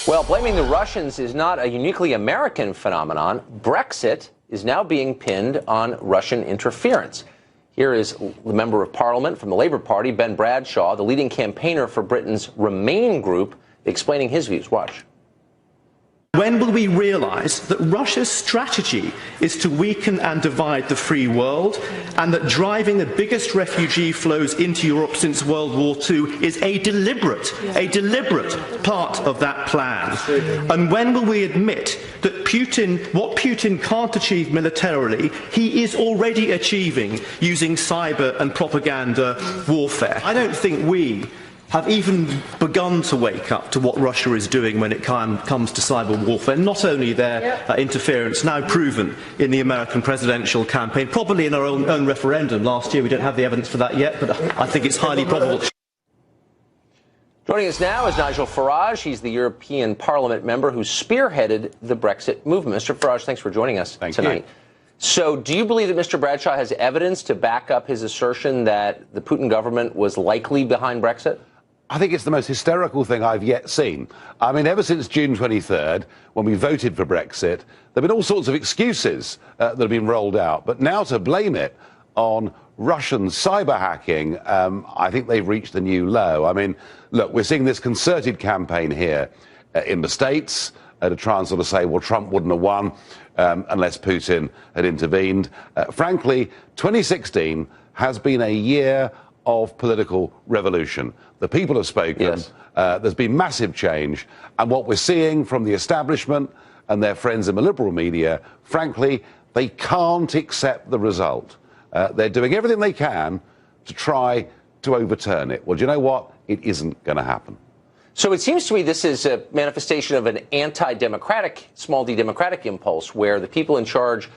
Well, blaming the Russians is not a uniquely American phenomenon. Brexit is now being pinned on Russian interference. Here is the Member of Parliament from the Labour Party, Ben Bradshaw, the leading campaigner for Britain's Remain group, explaining his views. Watch. When will we realise that Russia's strategy is to weaken and divide the free world, and that driving the biggest refugee flows into Europe since World War II is a deliberate part of that plan? And when will we admit that what Putin can't achieve militarily, he is already achieving using cyber and propaganda warfare? I don't think we have even begun to wake up to what Russia is doing when it comes to cyber warfare. Not only their interference, now proven in the American presidential campaign, probably in our own referendum last year. We don't have the evidence for that yet, but I think it's highly probable. Joining us now is Nigel Farage. He's the European Parliament member who spearheaded the Brexit movement. Mr. Farage, thanks for joining us tonight. So do you believe that Mr. Bradshaw has evidence to back up his assertion that the Putin government was likely behind Brexit? I think it's the most hysterical thing I've yet seen. I mean, ever since June 23rd, when we voted for Brexit, there have been all sorts of excuses that have been rolled out. But now to blame it on Russian cyber hacking, I think they've reached a new low. I mean, look, we're seeing this concerted campaign here in the States to try and sort of say, well, Trump wouldn't have won unless Putin had intervened. Frankly, 2016 has been a year of political revolution. The people have spoken. Yes. There's been massive change. And what we're seeing from the establishment and their friends in the liberal media, frankly, they can't accept the result. They're doing everything they can to try to overturn it. Well, do you know what? It isn't going to happen. So it seems to me this is a manifestation of an anti-democratic, small d democratic impulse where the people in charge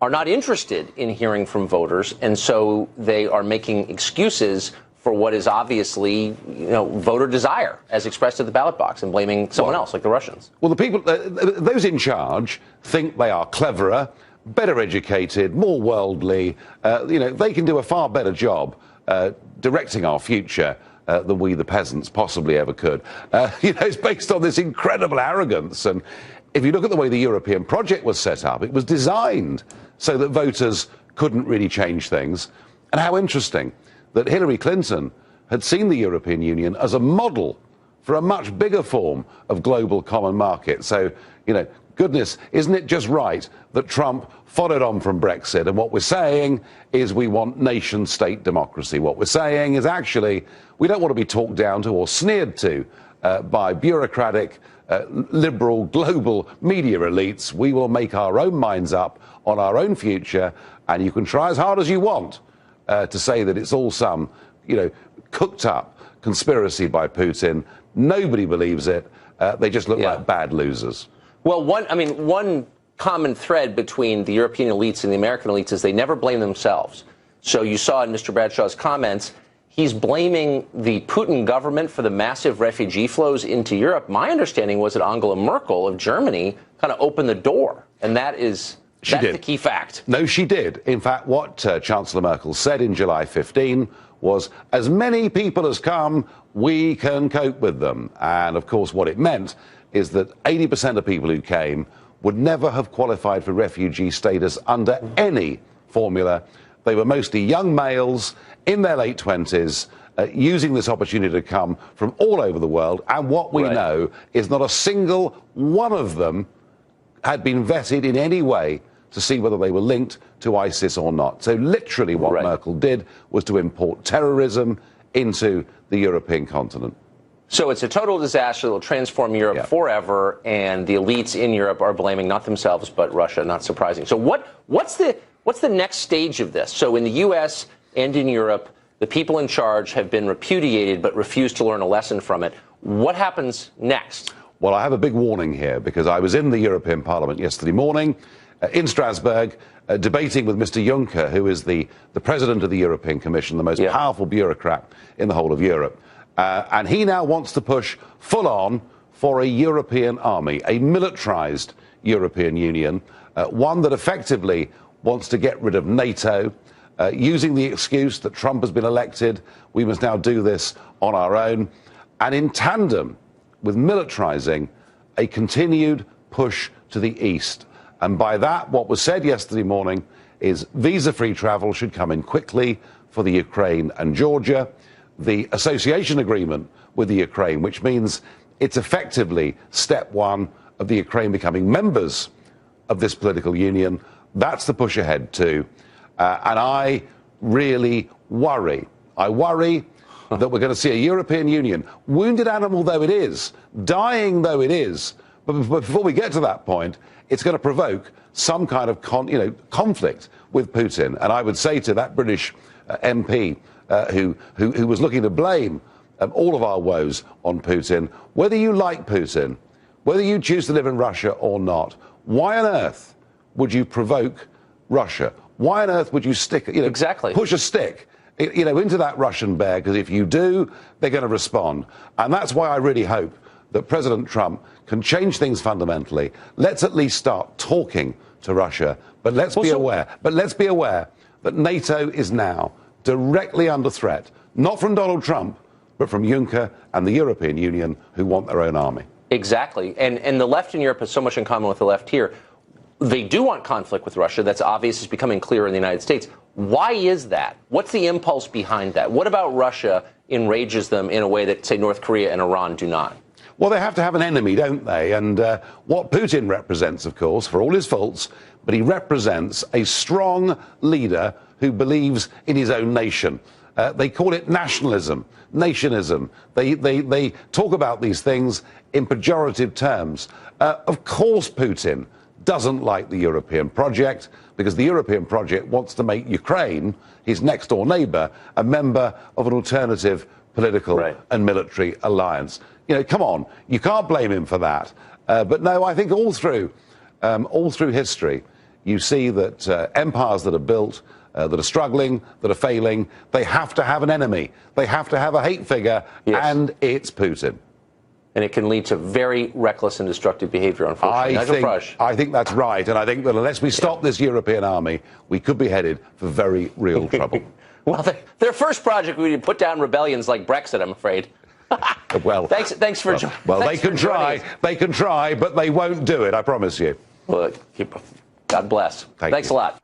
are not interested in hearing from voters, and so they are making excuses for what is obviously, voter desire as expressed at the ballot box and blaming someone else, like the Russians. Well, the people, those in charge think they are cleverer, better educated, more worldly. They can do a far better job directing our future than we, the peasants, possibly ever could. It's based on this incredible arrogance. And if you look at the way the European project was set up, it was designed so that voters couldn't really change things. And how interesting that Hillary Clinton had seen the European Union as a model for a much bigger form of global common market. So, goodness, isn't it just right that Trump followed on from Brexit? And what we're saying is we want nation-state democracy. What we're saying is actually we don't want to be talked down to or sneered to by bureaucratic, liberal, global media elites. We will make our own minds up on our own future, and you can try as hard as you want to say that it's all some, cooked up conspiracy by Putin. Nobody believes it. They just look like bad losers. Well, one common thread between the European elites and the American elites is they never blame themselves. So you saw in Mr. Bradshaw's comments, he's blaming the Putin government for the massive refugee flows into Europe. My understanding was that Angela Merkel of Germany kind of opened the door, and that's the key fact. No, she did. In fact, what Chancellor Merkel said in July 15 was, as many people as come, we can cope with them. And of course, what it meant is that 80% of people who came would never have qualified for refugee status under any formula. They were mostly young males in their late 20s, using this opportunity to come from all over the world. And what we know is not a single one of them had been vetted in any way to see whether they were linked to ISIS or not. So literally what Merkel did was to import terrorism into the European continent. So it's a total disaster that will transform Europe forever, and the elites in Europe are blaming not themselves but Russia. Not surprising. So what's the next stage of this? So in the U.S. and in Europe, the people in charge have been repudiated but refused to learn a lesson from it. What happens next? Well, I have a big warning here, because I was in the European Parliament yesterday morning in Strasbourg debating with Mr. Juncker, who is the president of the European Commission, the most powerful bureaucrat in the whole of Europe. And he now wants to push full on for a European army, a militarized European Union, one that effectively wants to get rid of NATO, using the excuse that Trump has been elected. We must now do this on our own. And in tandem with militarizing a continued push to the east. And by that, what was said yesterday morning is visa-free travel should come in quickly for the Ukraine and Georgia. The association agreement with the Ukraine, which means it's effectively step one of the Ukraine becoming members of this political union, that's the push ahead too. And I really worry. I worry that we're going to see a European Union, wounded animal though it is, dying though it is, but before we get to that point, it's going to provoke some kind of conflict with Putin. And I would say to that British MP who was looking to blame all of our woes on Putin, whether you like Putin, whether you choose to live in Russia or not, why on earth would you provoke Russia? Why on earth would you push a stick into that Russian bear? Because if you do, they're going to respond. And that's why I really hope that President Trump can change things fundamentally. Let's at least start talking to Russia. But let's be aware that NATO is now directly under threat, not from Donald Trump, but from Juncker and the European Union, who want their own army. Exactly. And the left in Europe has so much in common with the left here. They do want conflict with Russia. That's obvious. It's becoming clear in the United States. Why is that? What's the impulse behind that? What about Russia enrages them in a way that, say, North Korea and Iran do not? Well, they have to have an enemy, don't they? And what Putin represents, of course, for all his faults, but he represents a strong leader who believes in his own nation. They call it nationalism, nationism. They talk about these things in pejorative terms. Of course, Putin doesn't like the European project, because the European project wants to make Ukraine, his next-door neighbour, a member of an alternative political and military alliance. Come on, you can't blame him for that. But no, I think all through history, you see that empires that are built, that are struggling, that are failing, they have to have an enemy. They have to have a hate figure, and it's Putin. And it can lead to very reckless and destructive behavior, unfortunately. I think that's right. And I think that unless we stop this European army, we could be headed for very real trouble. Well, their first project would be to put down rebellions like Brexit, I'm afraid. Well, thanks for joining. Well, they can try. They can try, but they won't do it, I promise you. Well, God bless. Thanks a lot.